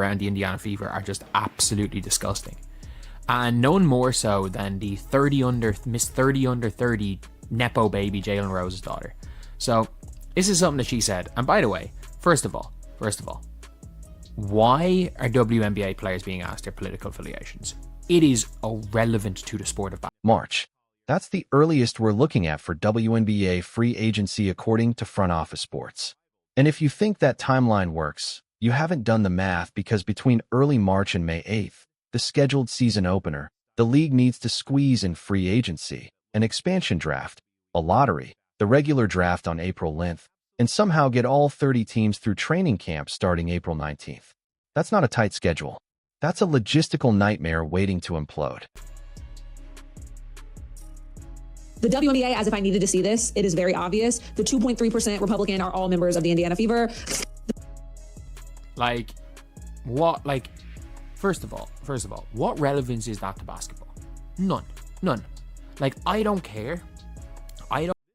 and the Indiana Fever are just absolutely disgusting. And none more so than the Miss 30 under 30 Nepo baby Jalen Rose's daughter. So this is something that she said. And by the way, first of all, why are WNBA players being asked their political affiliations? It is irrelevant to the sport of basketball. March. That's the earliest we're looking at for WNBA free agency according to Front Office Sports. And if you think that timeline works, you haven't done the math, because between early March and May 8th, the scheduled season opener, the league needs to squeeze in free agency, an expansion draft, a lottery, the regular draft on April 9th, and somehow get all 30 teams through training camp starting April 19th. That's not a tight schedule. That's a logistical nightmare waiting to implode. The WNBA, as if I needed to see this, it is very obvious. The 2.3% Republican are all members of the Indiana Fever. Like, what, like, first of all, what relevance is that to basketball? None. Like, I don't care.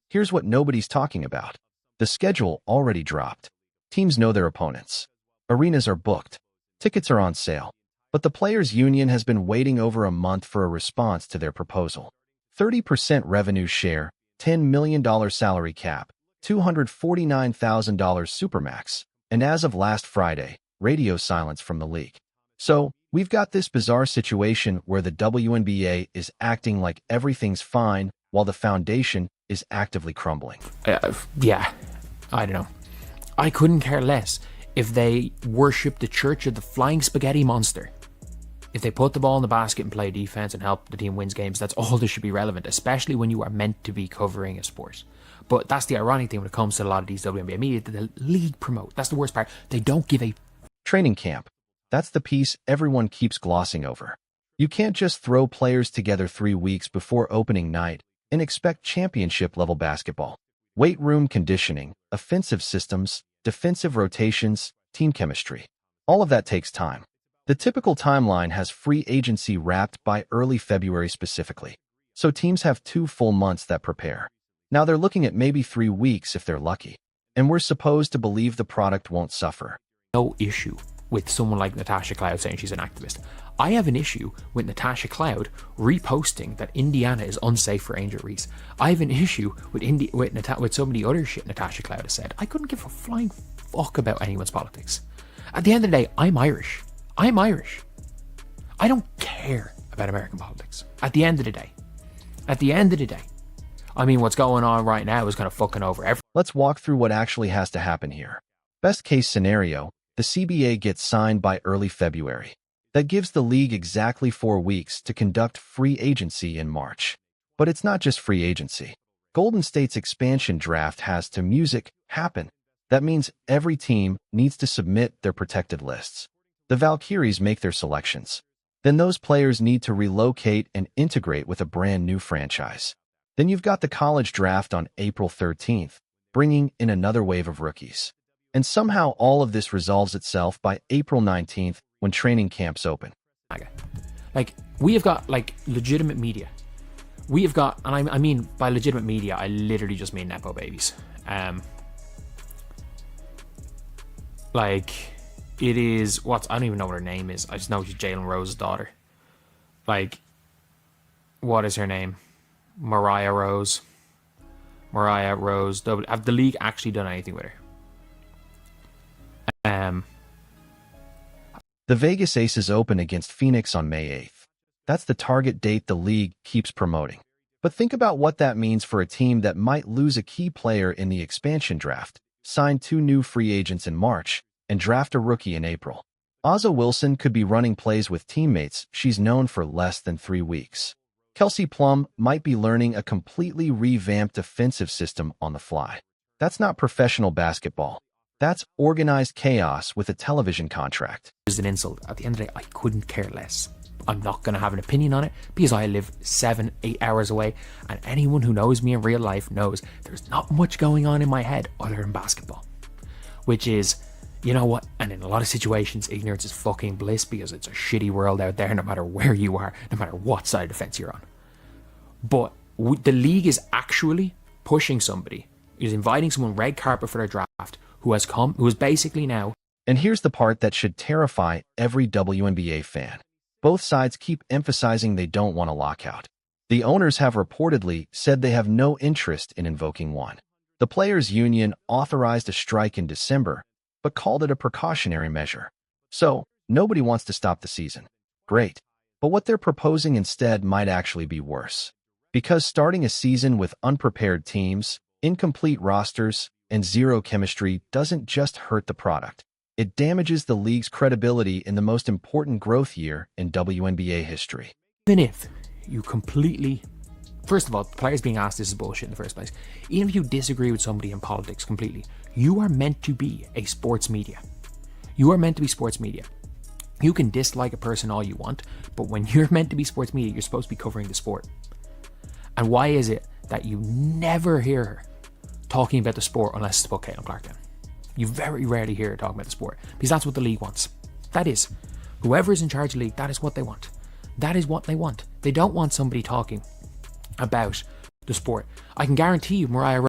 Here's what nobody's talking about. The schedule already dropped. Teams know their opponents. Arenas are booked. Tickets are on sale. But the Players Union has been waiting over a month for a response to their proposal. 30% revenue share, $10 million salary cap, $249,000 supermax, and as of last Friday, radio silence from the league. So, we've got this bizarre situation where the WNBA is acting like everything's fine while the foundation is actively crumbling. Yeah, I don't know. I couldn't care less if they worship the Church of the Flying Spaghetti Monster. If they put the ball in the basket and play defense and help the team win games, that's all that should be relevant, especially when you are meant to be covering a sport. But that's the ironic thing when it comes to a lot of these WNBA media that the league promote. That's the worst part. They don't give a... Training camp. That's the piece everyone keeps glossing over. You can't just throw players together 3 weeks before opening night and expect championship-level basketball. Weight room conditioning, offensive systems, defensive rotations, team chemistry. All of that takes time. The typical timeline has free agency wrapped by early February specifically. So teams have 2 full months that prepare. Now they're looking at maybe 3 weeks if they're lucky. And we're supposed to believe the product won't suffer. No issue with someone like Natasha Cloud saying she's an activist. I have an issue with Natasha Cloud reposting that Indiana is unsafe for Angel Reese. I have an issue with some of the other shit Natasha Cloud has said. I couldn't give a flying fuck about anyone's politics. At the end of the day, I'm Irish. I don't care about American politics. At the end of the day. I mean, what's going on right now is kind of fucking over everything. Let's walk through what actually has to happen here. Best case scenario, the CBA gets signed by early February. That gives the league exactly 4 weeks to conduct free agency in March. But it's not just free agency. Golden State's expansion draft has to happen. That means every team needs to submit their protected lists. The Valkyries make their selections. Then those players need to relocate and integrate with a brand new franchise. Then you've got the college draft on April 13th, bringing in another wave of rookies. And somehow all of this resolves itself by April 19th when training camps open. Like, we have got, like, legitimate media. We have got, and I mean, by legitimate media, I literally just mean Nepo babies. Like... It is, I don't even know what her name is. I just know she's Jalen Rose's daughter. Like, what is her name? Mariah Rose. Have the league actually done anything with her? The Vegas Aces open against Phoenix on May 8th. That's the target date the league keeps promoting. But think about what that means for a team that might lose a key player in the expansion draft, sign 2 new free agents in March, and draft a rookie in April. A'ja Wilson could be running plays with teammates she's known for less than 3 weeks. Kelsey Plum might be learning a completely revamped offensive system on the fly. That's not professional basketball. That's organized chaos with a television contract. It's an insult. At the end of the day, I couldn't care less. I'm not going to have an opinion on it because I live 7-8 hours away, and anyone who knows me in real life knows there's not much going on in my head other than basketball. Which is... You know what? And in a lot of situations, ignorance is fucking bliss because it's a shitty world out there no matter where you are, no matter what side of the fence you're on. But the league is actually pushing somebody, is inviting someone red carpet for their draft who has basically now And here's the part that should terrify every WNBA fan. Both sides keep emphasizing they don't want a lockout. The owners have reportedly said they have no interest in invoking one. The players' union authorized a strike in December, but called it a precautionary measure. So, nobody wants to stop the season. Great. But what they're proposing instead might actually be worse. Because starting a season with unprepared teams, incomplete rosters, and zero chemistry doesn't just hurt the product. It damages the league's credibility in the most important growth year in WNBA history. Even if you completely... First of all, players being asked this is bullshit in the first place. Even if you disagree with somebody in politics completely, you are meant to be a sports media. You are meant to be sports media. You can dislike a person all you want, but when you're meant to be sports media, you're supposed to be covering the sport. And why is it that you never hear her talking about the sport unless it's about Caitlin Clark? You very rarely hear her talking about the sport, because that's what the league wants. That is, whoever is in charge of the league, that is what they want. That is what they want. They don't want somebody talking about the sport. I can guarantee you Mariah